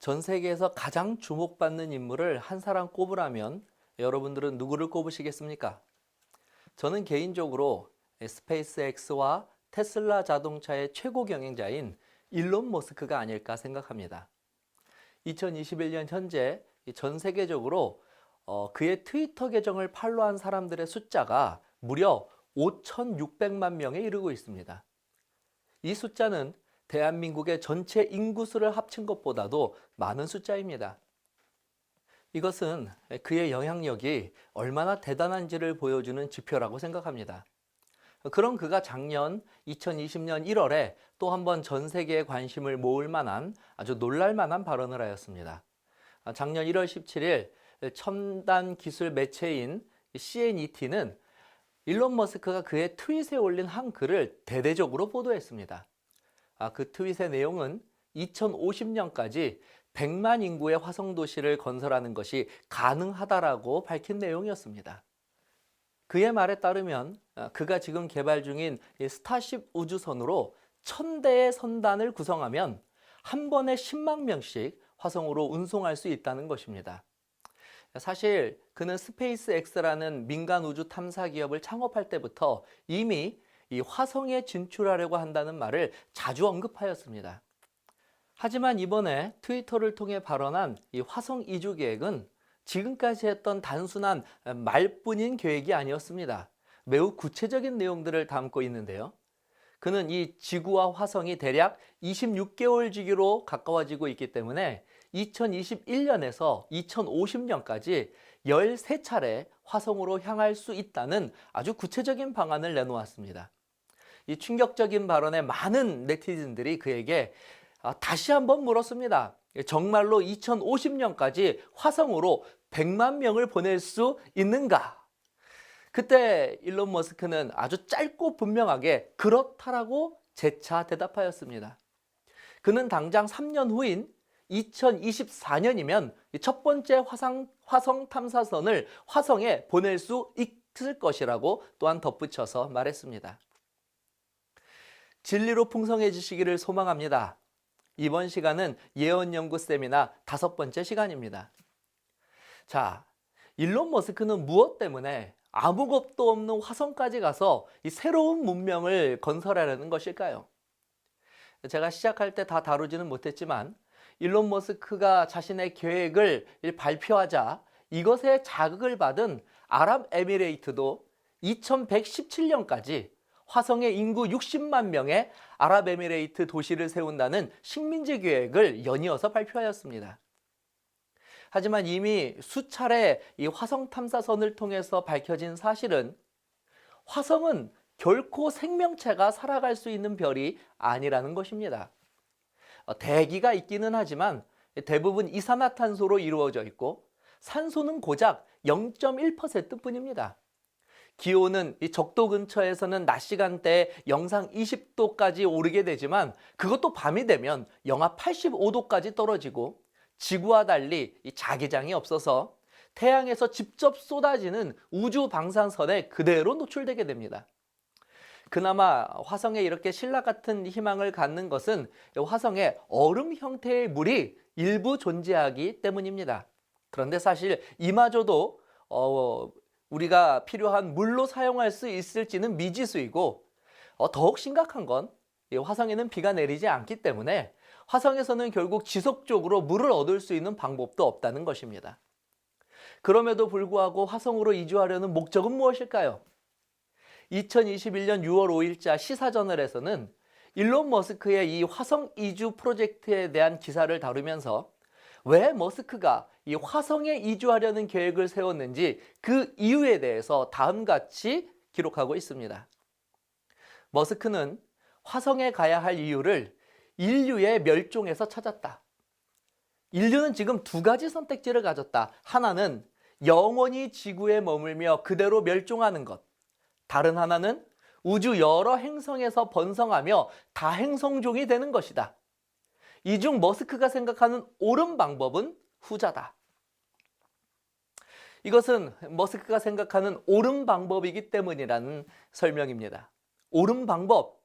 전 세계에서 가장 주목받는 인물을 한 사람 꼽으라면 여러분들은 누구를 꼽으시겠습니까? 저는 개인적으로 스페이스X와 테슬라 자동차의 최고 경영자인 일론 머스크가 아닐까 생각합니다. 2021년 현재 전 세계적으로 그의 트위터 계정을 팔로우한 사람들의 숫자가 무려 5,600만 명에 이르고 있습니다. 이 숫자는 대한민국의 전체 인구수를 합친 것보다도 많은 숫자입니다. 이것은 그의 영향력이 얼마나 대단한지를 보여주는 지표라고 생각합니다. 그런 그가 작년 2020년 1월에 또 한 번 전 세계의 관심을 모을 만한 아주 놀랄 만한 발언을 하였습니다. 작년 1월 17일 첨단 기술 매체인 CNET는 일론 머스크가 그의 트윗에 올린 한 글을 대대적으로 보도했습니다. 그 트윗의 내용은 2050년까지 100만 인구의 화성도시를 건설하는 것이 가능하다라고 밝힌 내용이었습니다. 그의 말에 따르면 그가 지금 개발 중인 스타쉽 우주선으로 1000대의 선단을 구성하면 한 번에 10만 명씩 화성으로 운송할 수 있다는 것입니다. 사실 그는 스페이스X라는 민간 우주 탐사 기업을 창업할 때부터 이미 이 화성에 진출하려고 한다는 말을 자주 언급하였습니다. 하지만 이번에 트위터를 통해 발언한 이 화성 이주 계획은 지금까지 했던 단순한 말뿐인 계획이 아니었습니다. 매우 구체적인 내용들을 담고 있는데요. 그는 이 지구와 화성이 대략 26개월 주기로 가까워지고 있기 때문에 2021년에서 2050년까지 13차례 화성으로 향할 수 있다는 아주 구체적인 방안을 내놓았습니다. 이 충격적인 발언에 많은 네티즌들이 그에게 다시 한번 물었습니다. 정말로 2050년까지 화성으로 100만 명을 보낼 수 있는가? 그때 일론 머스크는 아주 짧고 분명하게 그렇다라고 재차 대답하였습니다. 그는 당장 3년 후인 2024년이면 첫 번째 화성 탐사선을 화성에 보낼 수 있을 것이라고 또한 덧붙여서 말했습니다. 진리로 풍성해지시기를 소망합니다. 이번 시간은 예언 연구 세미나 5번째 시간입니다. 자, 일론 머스크는 무엇 때문에 아무것도 없는 화성까지 가서 이 새로운 문명을 건설하려는 것일까요? 제가 시작할 때 다 다루지는 못했지만 일론 머스크가 자신의 계획을 발표하자 이것에 자극을 받은 아랍에미레이트도 2117년까지 화성에 인구 60만 명의 아랍에미레이트 도시를 세운다는 식민지 계획을 연이어서 발표하였습니다. 하지만 이미 수차례 이 화성 탐사선을 통해서 밝혀진 사실은 화성은 결코 생명체가 살아갈 수 있는 별이 아니라는 것입니다. 대기가 있기는 하지만 대부분 이산화탄소로 이루어져 있고 산소는 고작 0.1%뿐입니다. 기온은 이 적도 근처에서는 낮 시간대에 영상 20도까지 오르게 되지만 그것도 밤이 되면 영하 85도까지 떨어지고 지구와 달리 이 자기장이 없어서 태양에서 직접 쏟아지는 우주 방사선에 그대로 노출되게 됩니다. 그나마 화성에 이렇게 신라 같은 희망을 갖는 것은 화성에 얼음 형태의 물이 일부 존재하기 때문입니다. 그런데 사실 이마저도 우리가 필요한 물로 사용할 수 있을지는 미지수이고 더욱 심각한 건 화성에는 비가 내리지 않기 때문에 화성에서는 결국 지속적으로 물을 얻을 수 있는 방법도 없다는 것입니다. 그럼에도 불구하고 화성으로 이주하려는 목적은 무엇일까요? 2021년 6월 5일자 시사저널에서는 일론 머스크의 이 화성 이주 프로젝트에 대한 기사를 다루면서 왜 머스크가 이 화성에 이주하려는 계획을 세웠는지 그 이유에 대해서 다음같이 기록하고 있습니다. 머스크는 화성에 가야 할 이유를 인류의 멸종에서 찾았다. 인류는 지금 두 가지 선택지를 가졌다. 하나는 영원히 지구에 머물며 그대로 멸종하는 것. 다른 하나는 우주 여러 행성에서 번성하며 다행성종이 되는 것이다. 이 중 머스크가 생각하는 옳은 방법은 후자다. 이것은 머스크가 생각하는 옳은 방법이기 때문이라는 설명입니다. 옳은 방법.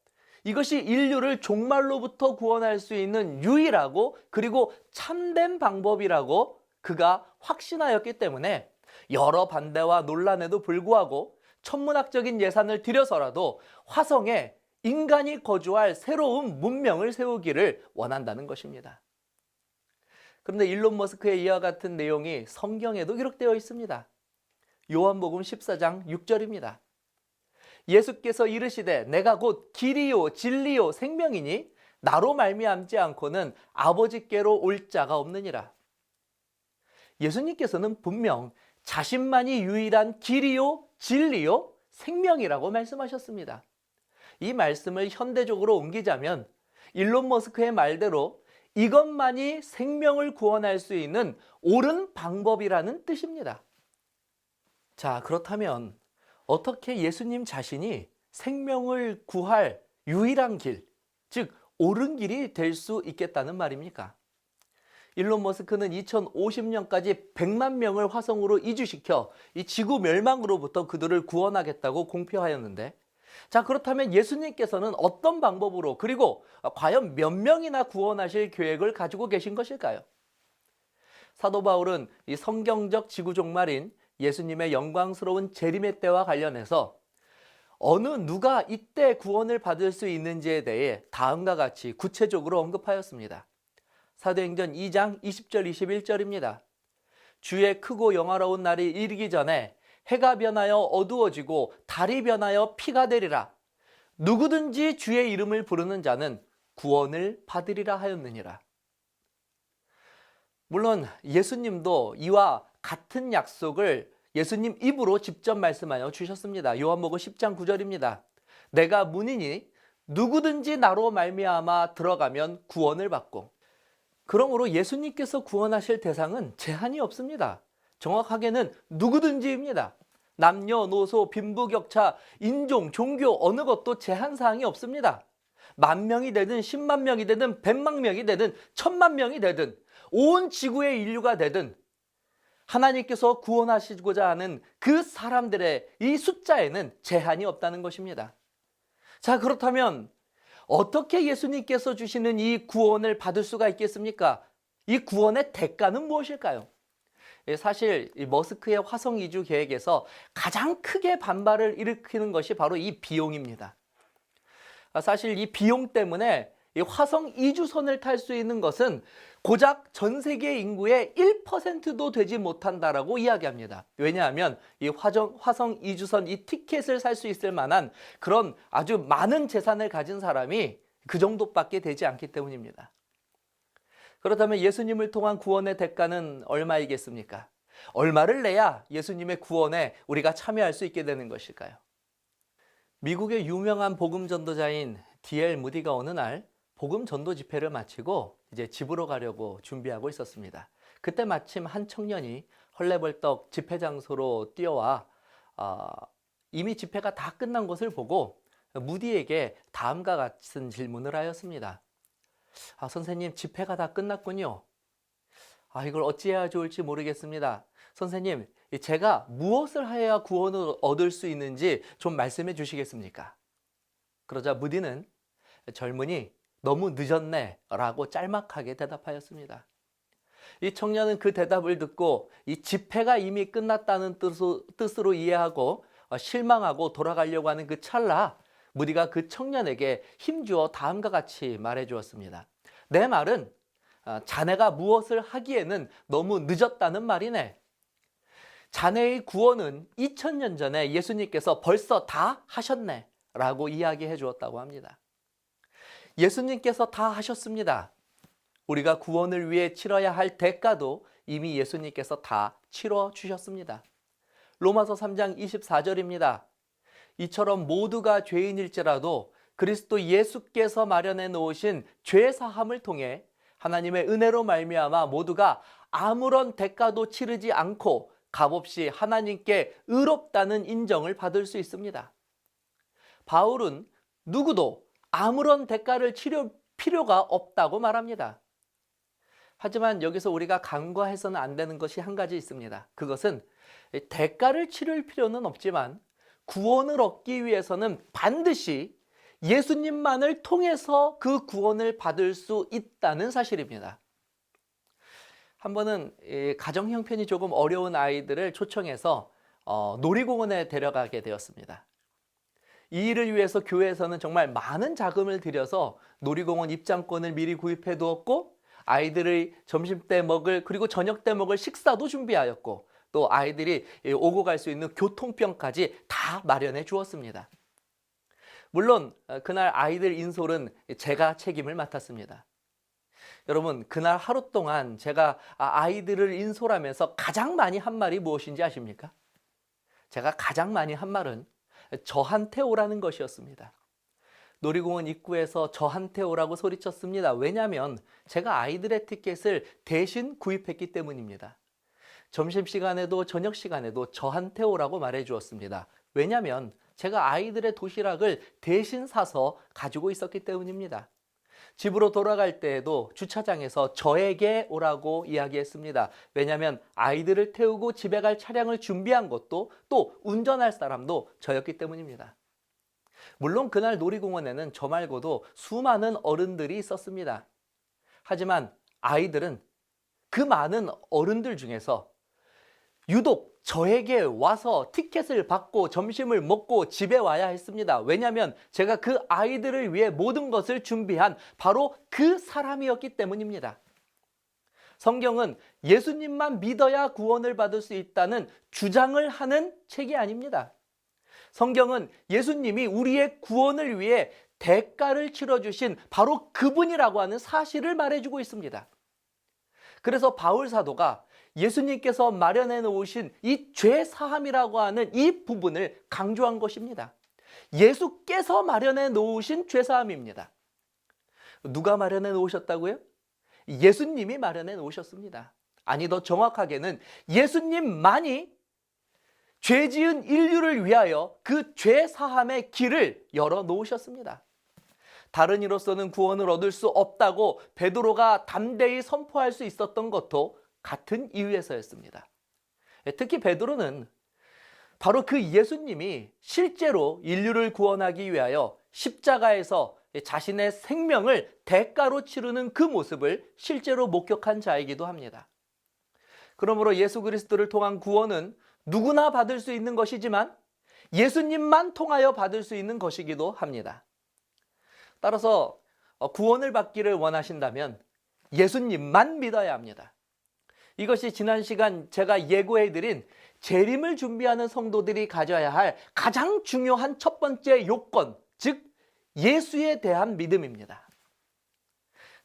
이것이 인류를 종말로부터 구원할 수 있는 유일하고 그리고 참된 방법이라고 그가 확신하였기 때문에 여러 반대와 논란에도 불구하고 천문학적인 예산을 들여서라도 화성에 인간이 거주할 새로운 문명을 세우기를 원한다는 것입니다. 그런데 일론 머스크의 이와 같은 내용이 성경에도 기록되어 있습니다. 요한복음 14장 6절입니다. 예수께서 이르시되 내가 곧 길이요 진리요 생명이니 나로 말미암지 않고는 아버지께로 올 자가 없느니라. 예수님께서는 분명 자신만이 유일한 길이요 진리요 생명이라고 말씀하셨습니다. 이 말씀을 현대적으로 옮기자면 일론 머스크의 말대로 이것만이 생명을 구원할 수 있는 옳은 방법이라는 뜻입니다. 자, 그렇다면 어떻게 예수님 자신이 생명을 구할 유일한 길, 즉 옳은 길이 될 수 있겠다는 말입니까? 일론 머스크는 2050년까지 100만 명을 화성으로 이주시켜 이 지구 멸망으로부터 그들을 구원하겠다고 공표하였는데, 자, 그렇다면 예수님께서는 어떤 방법으로 그리고 과연 몇 명이나 구원하실 계획을 가지고 계신 것일까요? 사도 바울은 이 성경적 지구 종말인 예수님의 영광스러운 재림의 때와 관련해서 어느 누가 이때 구원을 받을 수 있는지에 대해 다음과 같이 구체적으로 언급하였습니다. 사도행전 2장 20절 21절입니다. 주의 크고 영화로운 날이 이르기 전에 해가 변하여 어두워지고 달이 변하여 피가 되리라. 누구든지 주의 이름을 부르는 자는 구원을 받으리라 하였느니라. 물론 예수님도 이와 같은 약속을 예수님 입으로 직접 말씀하여 주셨습니다. 요한복음 10장 9절입니다. 내가 문이니 누구든지 나로 말미암아 들어가면 구원을 받고. 그러므로 예수님께서 구원하실 대상은 제한이 없습니다. 정확하게는 누구든지입니다. 남녀노소, 빈부격차, 인종, 종교 어느 것도 제한사항이 없습니다. 10,000명이 되든 10만 명이 되든 100만 명이 되든 1000만 명이 되든 온 지구의 인류가 되든 하나님께서 구원하시고자 하는 그 사람들의 이 숫자에는 제한이 없다는 것입니다. 자, 그렇다면 어떻게 예수님께서 주시는 이 구원을 받을 수가 있겠습니까? 이 구원의 대가는 무엇일까요? 사실 이 머스크의 화성 이주 계획에서 가장 크게 반발을 일으키는 것이 바로 이 비용입니다. 사실 이 비용 때문에 이 화성 이주선을 탈 수 있는 것은 고작 전 세계 인구의 1%도 되지 못한다라고 이야기합니다. 왜냐하면 이 화성 이주선 이 티켓을 살 수 있을 만한 그런 아주 많은 재산을 가진 사람이 그 정도밖에 되지 않기 때문입니다. 그렇다면 예수님을 통한 구원의 대가는 얼마이겠습니까? 얼마를 내야 예수님의 구원에 우리가 참여할 수 있게 되는 것일까요? 미국의 유명한 복음 전도자인 D.L. 무디가 어느 날 복음 전도 집회를 마치고 이제 집으로 가려고 준비하고 있었습니다. 그때 마침 한 청년이 헐레벌떡 집회 장소로 뛰어와 이미 집회가 다 끝난 것을 보고 무디에게 다음과 같은 질문을 하였습니다. 선생님, 집회가 다 끝났군요. 이걸 어찌해야 좋을지 모르겠습니다. 선생님, 제가 무엇을 해야 구원을 얻을 수 있는지 좀 말씀해 주시겠습니까? 그러자 무디는 젊은이 너무 늦었네 라고 짤막하게 대답하였습니다. 이 청년은 그 대답을 듣고 이 집회가 이미 끝났다는 뜻으로 이해하고 실망하고 돌아가려고 하는 그 찰나 무디가 그 청년에게 힘주어 다음과 같이 말해 주었습니다. 내 말은 자네가 무엇을 하기에는 너무 늦었다는 말이네. 자네의 구원은 2000년 전에 예수님께서 벌써 다 하셨네 라고 이야기해 주었다고 합니다. 예수님께서 다 하셨습니다. 우리가 구원을 위해 치러야 할 대가도 이미 예수님께서 다 치러 주셨습니다. 로마서 3장 24절입니다. 이처럼 모두가 죄인일지라도 그리스도 예수께서 마련해 놓으신 죄 사함을 통해 하나님의 은혜로 말미암아 모두가 아무런 대가도 치르지 않고 값없이 하나님께 의롭다는 인정을 받을 수 있습니다. 바울은 누구도 아무런 대가를 치를 필요가 없다고 말합니다. 하지만 여기서 우리가 간과해서는 안 되는 것이 한 가지 있습니다. 그것은 대가를 치를 필요는 없지만 구원을 얻기 위해서는 반드시 예수님만을 통해서 그 구원을 받을 수 있다는 사실입니다. 한 번은 가정 형편이 조금 어려운 아이들을 초청해서 놀이공원에 데려가게 되었습니다. 이 일을 위해서 교회에서는 정말 많은 자금을 들여서 놀이공원 입장권을 미리 구입해 두었고, 아이들의 점심때 먹을 그리고 저녁때 먹을 식사도 준비하였고, 또 아이들이 오고 갈 수 있는 교통편까지 다 마련해 주었습니다. 물론 그날 아이들 인솔은 제가 책임을 맡았습니다. 여러분, 그날 하루 동안 제가 아이들을 인솔하면서 가장 많이 한 말이 무엇인지 아십니까? 제가 가장 많이 한 말은 저한테 오라는 것이었습니다. 놀이공원 입구에서 저한테 오라고 소리쳤습니다. 왜냐하면 제가 아이들의 티켓을 대신 구입했기 때문입니다. 점심시간에도 저녁시간에도 저한테 오라고 말해 주었습니다. 왜냐하면 제가 아이들의 도시락을 대신 사서 가지고 있었기 때문입니다. 집으로 돌아갈 때에도 주차장에서 저에게 오라고 이야기했습니다. 왜냐하면 아이들을 태우고 집에 갈 차량을 준비한 것도 또 운전할 사람도 저였기 때문입니다. 물론 그날 놀이공원에는 저 말고도 수많은 어른들이 있었습니다. 하지만 아이들은 그 많은 어른들 중에서 유독 저에게 와서 티켓을 받고 점심을 먹고 집에 와야 했습니다. 왜냐하면 제가 그 아이들을 위해 모든 것을 준비한 바로 그 사람이었기 때문입니다. 성경은 예수님만 믿어야 구원을 받을 수 있다는 주장을 하는 책이 아닙니다. 성경은 예수님이 우리의 구원을 위해 대가를 치러주신 바로 그분이라고 하는 사실을 말해주고 있습니다. 그래서 바울 사도가 예수님께서 마련해 놓으신 이 죄 사함이라고 하는 이 부분을 강조한 것입니다. 예수께서 마련해 놓으신 죄 사함입니다. 누가 마련해 놓으셨다고요? 예수님이 마련해 놓으셨습니다. 아니, 더 정확하게는 예수님만이 죄 지은 인류를 위하여 그 죄 사함의 길을 열어 놓으셨습니다. 다른 이로서는 구원을 얻을 수 없다고 베드로가 담대히 선포할 수 있었던 것도 같은 이유에서였습니다. 특히 베드로는 바로 그 예수님이 실제로 인류를 구원하기 위하여 십자가에서 자신의 생명을 대가로 치르는 그 모습을 실제로 목격한 자이기도 합니다. 그러므로 예수 그리스도를 통한 구원은 누구나 받을 수 있는 것이지만 예수님만 통하여 받을 수 있는 것이기도 합니다. 따라서 구원을 받기를 원하신다면 예수님만 믿어야 합니다. 이것이 지난 시간 제가 예고해드린 재림을 준비하는 성도들이 가져야 할 가장 중요한 첫 번째 요건, 즉 예수에 대한 믿음입니다.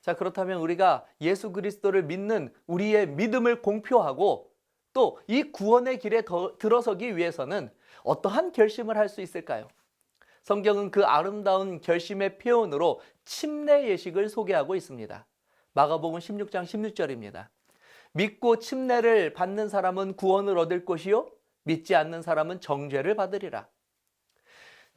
자, 그렇다면 우리가 예수 그리스도를 믿는 우리의 믿음을 공표하고 또 이 구원의 길에 들어서기 위해서는 어떠한 결심을 할 수 있을까요? 성경은 그 아름다운 결심의 표현으로 침례 예식을 소개하고 있습니다. 마가복음 16장 16절입니다. 믿고 침례를 받는 사람은 구원을 얻을 것이요 믿지 않는 사람은 정죄를 받으리라.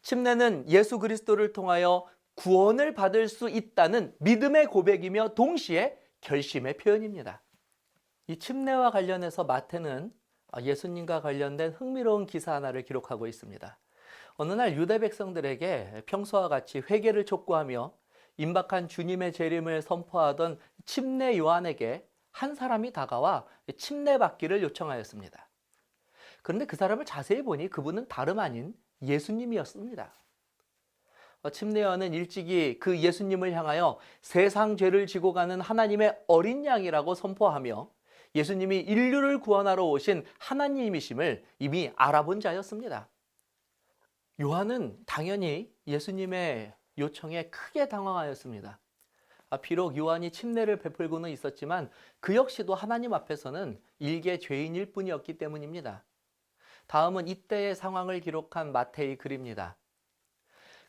침례는 예수 그리스도를 통하여 구원을 받을 수 있다는 믿음의 고백이며 동시에 결심의 표현입니다. 이 침례와 관련해서 마태는 예수님과 관련된 흥미로운 기사 하나를 기록하고 있습니다. 어느 날 유대 백성들에게 평소와 같이 회개를 촉구하며 임박한 주님의 재림을 선포하던 침례 요한에게 한 사람이 다가와 침례 받기를 요청하였습니다. 그런데 그 사람을 자세히 보니 그분은 다름 아닌 예수님이었습니다. 침례 요한은 일찍이 그 예수님을 향하여 세상 죄를 지고 가는 하나님의 어린 양이라고 선포하며 예수님이 인류를 구원하러 오신 하나님이심을 이미 알아본 자였습니다. 요한은 당연히 예수님의 요청에 크게 당황하였습니다. 비록 요한이 침례를 베풀고는 있었지만 그 역시도 하나님 앞에서는 일개 죄인일 뿐이었기 때문입니다. 다음은 이때의 상황을 기록한 마태의 글입니다.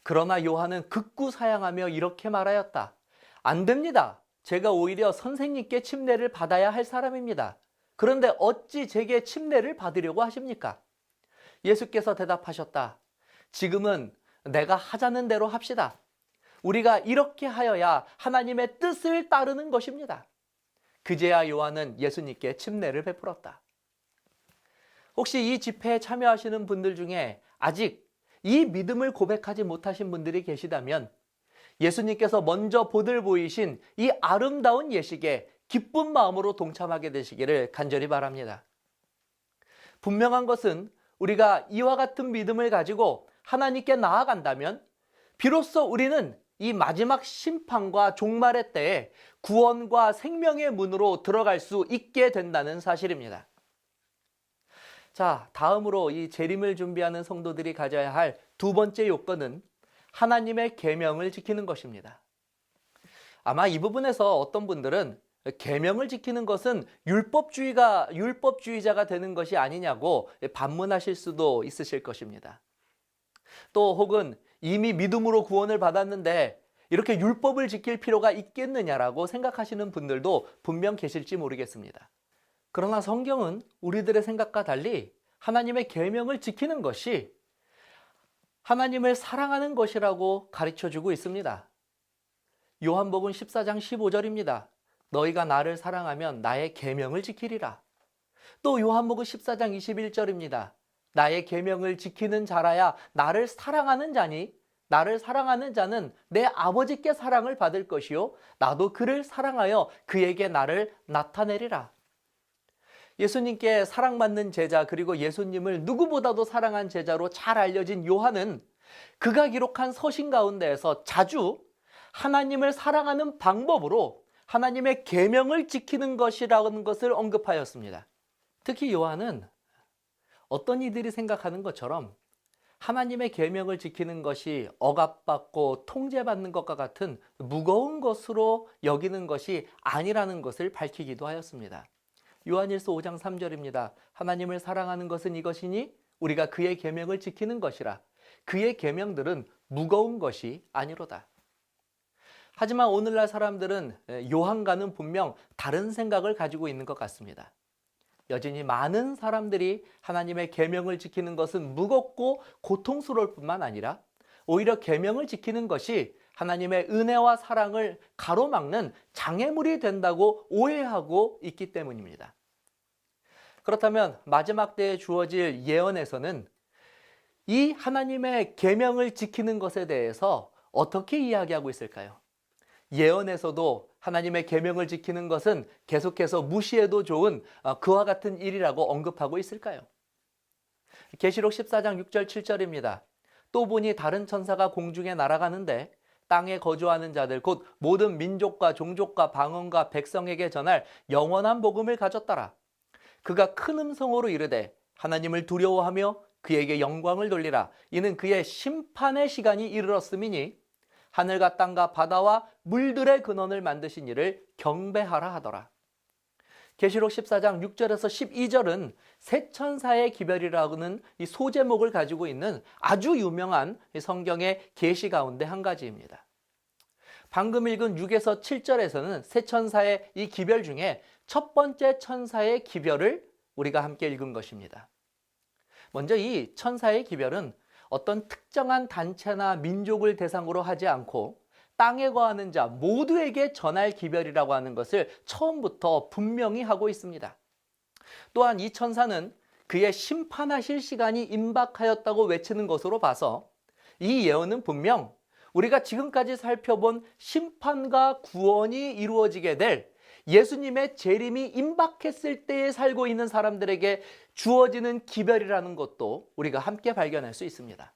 그러나 요한은 극구사양하며 이렇게 말하였다. 안 됩니다. 제가 오히려 선생님께 침례를 받아야 할 사람입니다. 그런데 어찌 제게 침례를 받으려고 하십니까? 예수께서 대답하셨다. 지금은 내가 하자는 대로 합시다. 우리가 이렇게 하여야 하나님의 뜻을 따르는 것입니다. 그제야 요한은 예수님께 침례를 베풀었다. 혹시 이 집회에 참여하시는 분들 중에 아직 이 믿음을 고백하지 못하신 분들이 계시다면 예수님께서 먼저 보들 보이신 이 아름다운 예식에 기쁜 마음으로 동참하게 되시기를 간절히 바랍니다. 분명한 것은 우리가 이와 같은 믿음을 가지고 하나님께 나아간다면 비로소 우리는 이 마지막 심판과 종말의 때에 구원과 생명의 문으로 들어갈 수 있게 된다는 사실입니다. 자, 다음으로 이 재림을 준비하는 성도들이 가져야 할 두 번째 요건은 하나님의 계명을 지키는 것입니다. 아마 이 부분에서 어떤 분들은 계명을 지키는 것은 율법주의자가 되는 것이 아니냐고 반문하실 수도 있으실 것입니다. 또 혹은 이미 믿음으로 구원을 받았는데 이렇게 율법을 지킬 필요가 있겠느냐라고 생각하시는 분들도 분명 계실지 모르겠습니다. 그러나 성경은 우리들의 생각과 달리 하나님의 계명을 지키는 것이 하나님을 사랑하는 것이라고 가르쳐주고 있습니다. 요한복음 14장 15절입니다. 너희가 나를 사랑하면 나의 계명을 지키리라. 또 요한복음 14장 21절입니다. 나의 계명을 지키는 자라야 나를 사랑하는 자니 나를 사랑하는 자는 내 아버지께 사랑을 받을 것이요 나도 그를 사랑하여 그에게 나를 나타내리라. 예수님께 사랑받는 제자 그리고 예수님을 누구보다도 사랑한 제자로 잘 알려진 요한은 그가 기록한 서신 가운데에서 자주 하나님을 사랑하는 방법으로 하나님의 계명을 지키는 것이라는 것을 언급하였습니다. 특히 요한은 어떤 이들이 생각하는 것처럼 하나님의 계명을 지키는 것이 억압받고 통제받는 것과 같은 무거운 것으로 여기는 것이 아니라는 것을 밝히기도 하였습니다. 요한일서 5장 3절입니다. 하나님을 사랑하는 것은 이것이니 우리가 그의 계명을 지키는 것이라. 그의 계명들은 무거운 것이 아니로다. 하지만 오늘날 사람들은 요한과는 분명 다른 생각을 가지고 있는 것 같습니다. 여전히 많은 사람들이 하나님의 계명을 지키는 것은 무겁고 고통스러울 뿐만 아니라 오히려 계명을 지키는 것이 하나님의 은혜와 사랑을 가로막는 장애물이 된다고 오해하고 있기 때문입니다. 그렇다면 마지막 때에 주어질 예언에서는 이 하나님의 계명을 지키는 것에 대해서 어떻게 이야기하고 있을까요? 예언에서도 하나님의 계명을 지키는 것은 계속해서 무시해도 좋은 그와 같은 일이라고 언급하고 있을까요? 계시록 14장 6절 7절입니다. 또 보니 다른 천사가 공중에 날아가는데 땅에 거주하는 자들 곧 모든 민족과 종족과 방언과 백성에게 전할 영원한 복음을 가졌더라. 그가 큰 음성으로 이르되 하나님을 두려워하며 그에게 영광을 돌리라. 이는 그의 심판의 시간이 이르렀음이니 하늘과 땅과 바다와 물들의 근원을 만드신 이를 경배하라 하더라. 계시록 14장 6절에서 12절은 세 천사의 기별이라는 이 소제목을 가지고 있는 아주 유명한 성경의 계시 가운데 한 가지입니다. 방금 읽은 6에서 7절에서는 세 천사의 이 기별 중에 첫 번째 천사의 기별을 우리가 함께 읽은 것입니다. 먼저 이 천사의 기별은 어떤 특정한 단체나 민족을 대상으로 하지 않고 땅에 거하는 자 모두에게 전할 기별이라고 하는 것을 처음부터 분명히 하고 있습니다. 또한 이 천사는 그의 심판하실 시간이 임박하였다고 외치는 것으로 봐서 이 예언은 분명 우리가 지금까지 살펴본 심판과 구원이 이루어지게 될 예수님의 재림이 임박했을 때에 살고 있는 사람들에게 주어지는 기별이라는 것도 우리가 함께 발견할 수 있습니다.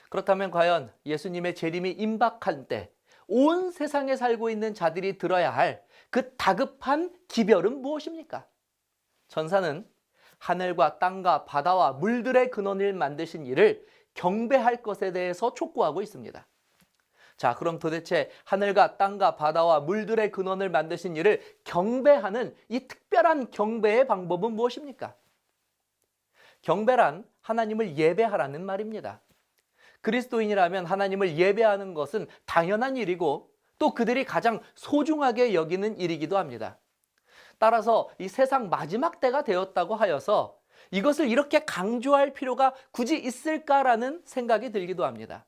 그렇다면 과연 예수님의 재림이 임박한 때 온 세상에 살고 있는 자들이 들어야 할 그 다급한 기별은 무엇입니까? 천사는 하늘과 땅과 바다와 물들의 근원을 만드신 이를 경배할 것에 대해서 촉구하고 있습니다. 자, 그럼 도대체 하늘과 땅과 바다와 물들의 근원을 만드신 이를 경배하는 이 특별한 경배의 방법은 무엇입니까? 경배란 하나님을 예배하라는 말입니다. 그리스도인이라면 하나님을 예배하는 것은 당연한 일이고 또 그들이 가장 소중하게 여기는 일이기도 합니다. 따라서 이 세상 마지막 때가 되었다고 하여서 이것을 이렇게 강조할 필요가 굳이 있을까라는 생각이 들기도 합니다.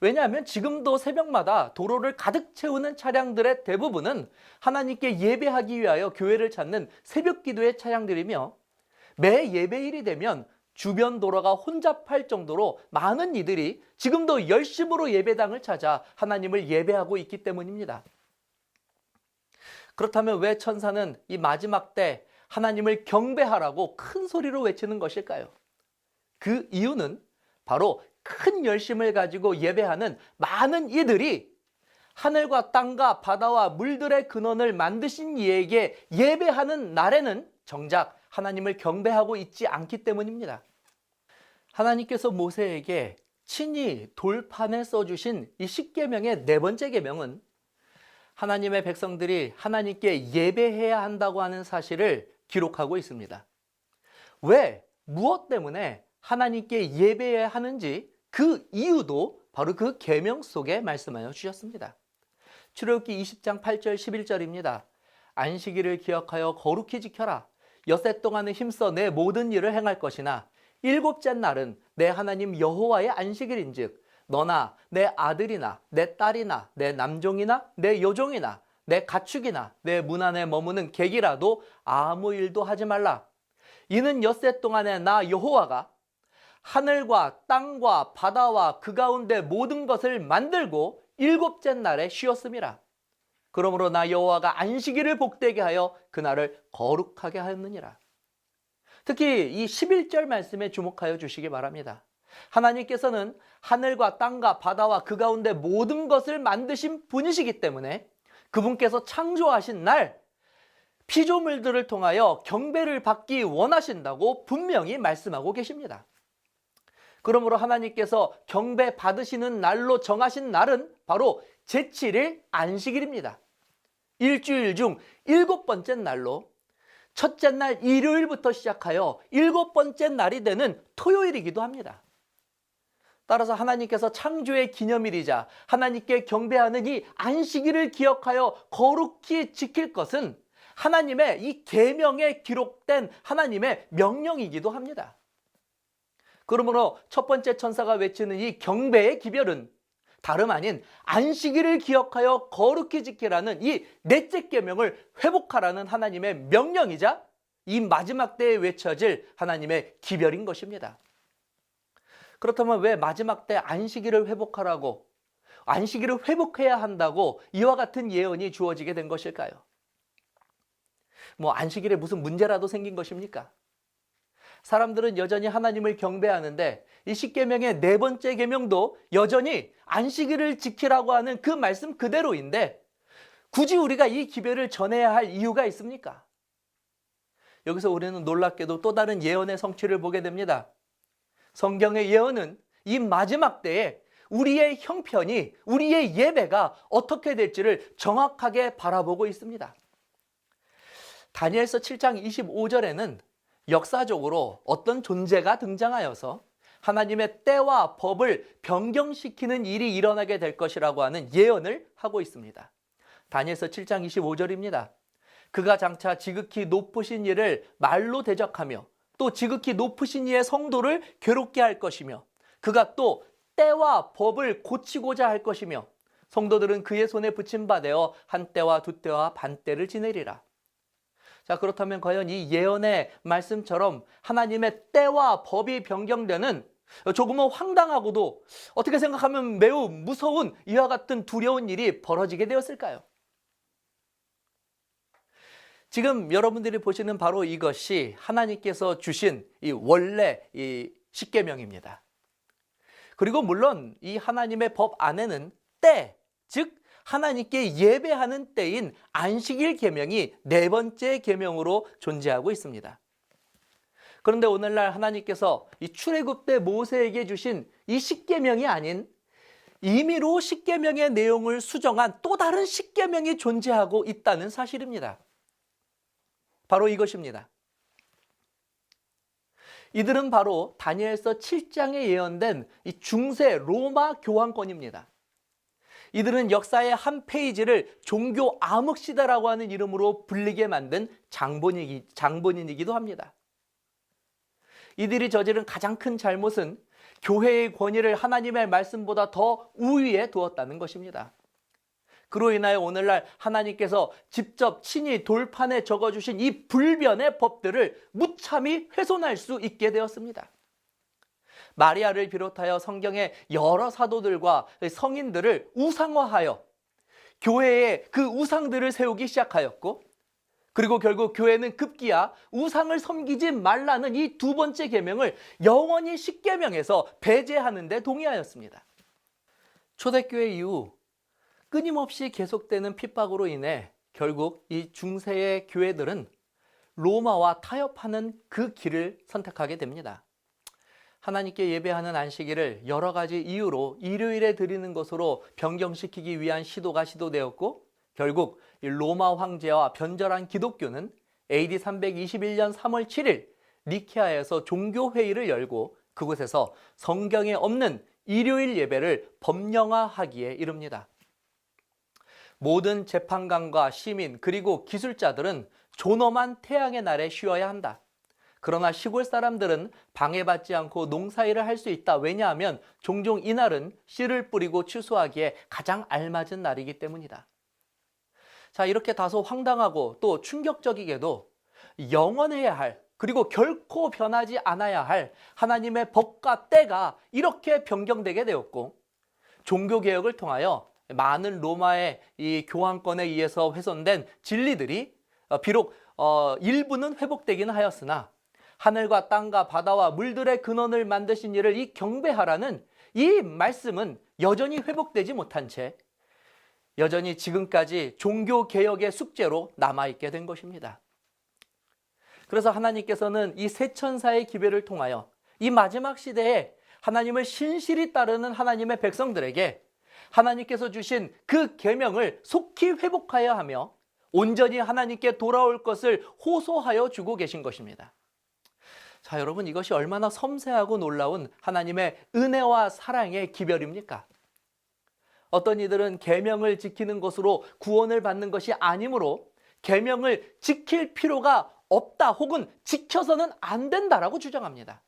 왜냐하면 지금도 새벽마다 도로를 가득 채우는 차량들의 대부분은 하나님께 예배하기 위하여 교회를 찾는 새벽 기도의 차량들이며 매 예배일이 되면 주변 도로가 혼잡할 정도로 많은 이들이 지금도 열심으로 예배당을 찾아 하나님을 예배하고 있기 때문입니다. 그렇다면 왜 천사는 이 마지막 때 하나님을 경배하라고 큰 소리로 외치는 것일까요? 그 이유는 바로 큰 열심을 가지고 예배하는 많은 이들이 하늘과 땅과 바다와 물들의 근원을 만드신 이에게 예배하는 날에는 정작 하나님을 경배하고 있지 않기 때문입니다. 하나님께서 모세에게 친히 돌판에 써주신 이 십계명의 네 번째 계명은 하나님의 백성들이 하나님께 예배해야 한다고 하는 사실을 기록하고 있습니다. 왜, 무엇 때문에 하나님께 예배해야 하는지 그 이유도 바로 그 계명 속에 말씀하여 주셨습니다. 출애굽기 20장 8절 11절입니다. 안식일을 기억하여 거룩히 지켜라. 엿새 동안은 힘써 내 모든 일을 행할 것이나 일곱째 날은 내 하나님 여호와의 안식일인즉 너나 내 아들이나 내 딸이나 내 남종이나 내 여종이나 내 가축이나 내 문 안에 머무는 객이라도 아무 일도 하지 말라. 이는 엿새 동안에 나 여호와가 하늘과 땅과 바다와 그 가운데 모든 것을 만들고 일곱째 날에 쉬었음이라. 그러므로 나 여호와가 안식일을 복되게 하여 그날을 거룩하게 하였느니라. 특히 이 11절 말씀에 주목하여 주시기 바랍니다. 하나님께서는 하늘과 땅과 바다와 그 가운데 모든 것을 만드신 분이시기 때문에 그분께서 창조하신 날 피조물들을 통하여 경배를 받기 원하신다고 분명히 말씀하고 계십니다. 그러므로 하나님께서 경배 받으시는 날로 정하신 날은 바로 제7일 안식일입니다. 일주일 중 7번째 날로 첫째 날 일요일부터 시작하여 7번째 날이 되는 토요일이기도 합니다. 따라서 하나님께서 창조의 기념일이자 하나님께 경배하는 이 안식일을 기억하여 거룩히 지킬 것은 하나님의 이 계명에 기록된 하나님의 명령이기도 합니다. 그러므로 첫 번째 천사가 외치는 이 경배의 기별은 다름 아닌 안식일을 기억하여 거룩히 지키라는 이 넷째 계명을 회복하라는 하나님의 명령이자 이 마지막 때에 외쳐질 하나님의 기별인 것입니다. 그렇다면 왜 마지막 때 안식일을 회복하라고, 안식일을 회복해야 한다고 이와 같은 예언이 주어지게 된 것일까요? 안식일에 무슨 문제라도 생긴 것입니까? 사람들은 여전히 하나님을 경배하는데 이 십계명의 네 번째 계명도 여전히 안식일을 지키라고 하는 그 말씀 그대로인데 굳이 우리가 이 기별을 전해야 할 이유가 있습니까? 여기서 우리는 놀랍게도 또 다른 예언의 성취를 보게 됩니다. 성경의 예언은 이 마지막 때에 우리의 형편이, 우리의 예배가 어떻게 될지를 정확하게 바라보고 있습니다. 다니엘서 7장 25절에는 역사적으로 어떤 존재가 등장하여서 하나님의 때와 법을 변경시키는 일이 일어나게 될 것이라고 하는 예언을 하고 있습니다. 다니엘서 7장 25절입니다. 그가 장차 지극히 높으신 이를 말로 대적하며 또 지극히 높으신 이의 성도를 괴롭게 할 것이며 그가 또 때와 법을 고치고자 할 것이며 성도들은 그의 손에 붙임받아 한 때와 두 때와 반 때를 지내리라. 자, 그렇다면 과연 이 예언의 말씀처럼 하나님의 때와 법이 변경되는 조금은 황당하고도 어떻게 생각하면 매우 무서운 이와 같은 두려운 일이 벌어지게 되었을까요? 지금 여러분들이 보시는 바로 이것이 하나님께서 주신 이 원래 이 십계명입니다. 그리고 물론 이 하나님의 법 안에는 때, 즉 하나님께 예배하는 때인 안식일 계명이 네 번째 계명으로 존재하고 있습니다. 그런데 오늘날 하나님께서 이 출애굽 때 모세에게 주신 이 십계명이 아닌 임의로 십계명의 내용을 수정한 또 다른 십계명이 존재하고 있다는 사실입니다. 바로 이것입니다. 이들은 바로 다니엘서 7장에 예언된 이 중세 로마 교황권입니다. 이들은 역사의 한 페이지를 종교 암흑시대라고 하는 이름으로 불리게 만든 장본인이기도 합니다. 이들이 저지른 가장 큰 잘못은 교회의 권위를 하나님의 말씀보다 더 우위에 두었다는 것입니다. 그로 인하여 오늘날 하나님께서 직접 친히 돌판에 적어주신 이 불변의 법들을 무참히 훼손할 수 있게 되었습니다. 마리아를 비롯하여 성경의 여러 사도들과 성인들을 우상화하여 교회에 그 우상들을 세우기 시작하였고, 그리고 결국 교회는 급기야 우상을 섬기지 말라는 이 두 번째 계명을 영원히 십계명에서 배제하는 데 동의하였습니다. 초대교회 이후 끊임없이 계속되는 핍박으로 인해 결국 이 중세의 교회들은 로마와 타협하는 그 길을 선택하게 됩니다. 하나님께 예배하는 안식일을 여러 가지 이유로 일요일에 드리는 것으로 변경시키기 위한 시도가 시도되었고, 결국 로마 황제와 변절한 기독교는 AD 321년 3월 7일 니케아에서 종교회의를 열고 그곳에서 성경에 없는 일요일 예배를 법령화하기에 이릅니다. 모든 재판관과 시민 그리고 기술자들은 존엄한 태양의 날에 쉬어야 한다. 그러나 시골 사람들은 방해받지 않고 농사일을 할 수 있다. 왜냐하면 종종 이날은 씨를 뿌리고 추수하기에 가장 알맞은 날이기 때문이다. 자, 이렇게 다소 황당하고 또 충격적이게도 영원해야 할, 그리고 결코 변하지 않아야 할 하나님의 법과 때가 이렇게 변경되게 되었고, 종교개혁을 통하여 많은 로마의 이 교황권에 의해서 훼손된 진리들이 비록 일부는 회복되기는 하였으나, 하늘과 땅과 바다와 물들의 근원을 만드신 이를 이 경배하라는 이 말씀은 여전히 회복되지 못한 채 여전히 지금까지 종교개혁의 숙제로 남아있게 된 것입니다. 그래서 하나님께서는 이 새 천사의 기별을 통하여 이 마지막 시대에 하나님을 신실히 따르는 하나님의 백성들에게 하나님께서 주신 그 계명을 속히 회복하여야 하며 온전히 하나님께 돌아올 것을 호소하여 주고 계신 것입니다. 자, 여러분, 이것이 얼마나 섬세하고 놀라운 하나님의 은혜와 사랑의 기별입니까? 어떤 이들은 계명을 지키는 것으로 구원을 받는 것이 아니므로 계명을 지킬 필요가 없다, 혹은 지켜서는 안 된다라고 주장합니다.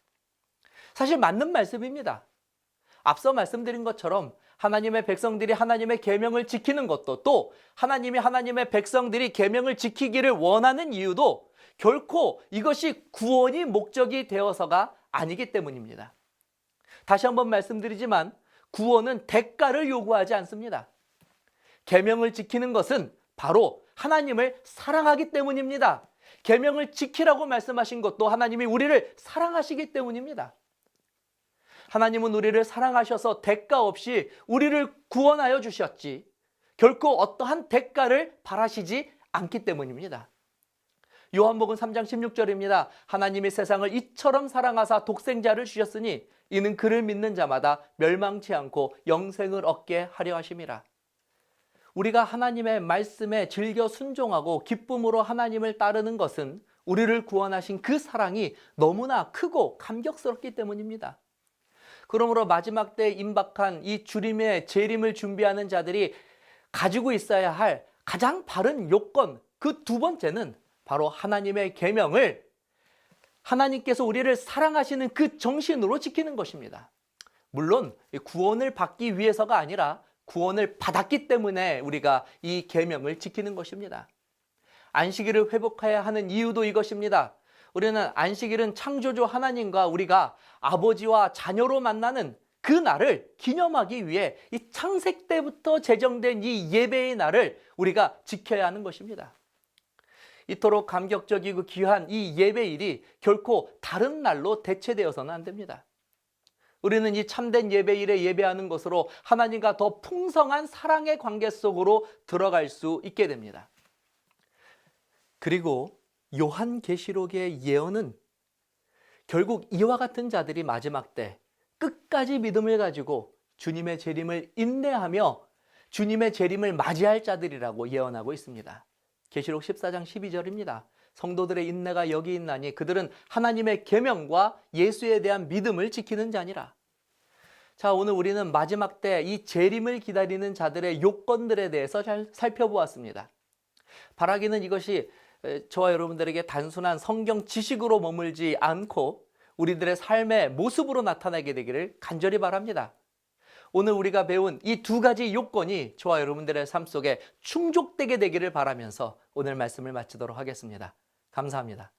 사실 맞는 말씀입니다. 앞서 말씀드린 것처럼 하나님의 백성들이 하나님의 계명을 지키는 것도, 또 하나님이 하나님의 백성들이 계명을 지키기를 원하는 이유도 결코 이것이 구원이 목적이 되어서가 아니기 때문입니다. 다시 한번 말씀드리지만 구원은 대가를 요구하지 않습니다. 계명을 지키는 것은 바로 하나님을 사랑하기 때문입니다. 계명을 지키라고 말씀하신 것도 하나님이 우리를 사랑하시기 때문입니다. 하나님은 우리를 사랑하셔서 대가 없이 우리를 구원하여 주셨지 결코 어떠한 대가를 바라시지 않기 때문입니다. 요한복음 3장 16절입니다. 하나님이 세상을 이처럼 사랑하사 독생자를 주셨으니 이는 그를 믿는 자마다 멸망치 않고 영생을 얻게 하려 하심이라. 우리가 하나님의 말씀에 즐겨 순종하고 기쁨으로 하나님을 따르는 것은 우리를 구원하신 그 사랑이 너무나 크고 감격스럽기 때문입니다. 그러므로 마지막 때에 임박한 이 주림의 재림을 준비하는 자들이 가지고 있어야 할 가장 바른 요건, 그 두 번째는 바로 하나님의 계명을 하나님께서 우리를 사랑하시는 그 정신으로 지키는 것입니다. 물론 구원을 받기 위해서가 아니라 구원을 받았기 때문에 우리가 이 계명을 지키는 것입니다. 안식일을 회복해야 하는 이유도 이것입니다. 우리는 안식일은 창조주 하나님과 우리가 아버지와 자녀로 만나는 그 날을 기념하기 위해 이 창세 때부터 제정된 이 예배의 날을 우리가 지켜야 하는 것입니다. 이토록 감격적이고 귀한 이 예배일이 결코 다른 날로 대체되어서는 안 됩니다. 우리는 이 참된 예배일에 예배하는 것으로 하나님과 더 풍성한 사랑의 관계 속으로 들어갈 수 있게 됩니다. 그리고 요한계시록의 예언은 결국 이와 같은 자들이 마지막 때 끝까지 믿음을 가지고 주님의 재림을 인내하며 주님의 재림을 맞이할 자들이라고 예언하고 있습니다. 계시록 14장 12절입니다. 성도들의 인내가 여기 있나니 그들은 하나님의 계명과 예수에 대한 믿음을 지키는 자니라. 자, 오늘 우리는 마지막 때 이 재림을 기다리는 자들의 요건들에 대해서 잘 살펴보았습니다. 바라기는 이것이 저와 여러분들에게 단순한 성경 지식으로 머물지 않고 우리들의 삶의 모습으로 나타나게 되기를 간절히 바랍니다. 오늘 우리가 배운 이 두 가지 요건이 저와 여러분들의 삶 속에 충족되게 되기를 바라면서 오늘 말씀을 마치도록 하겠습니다. 감사합니다.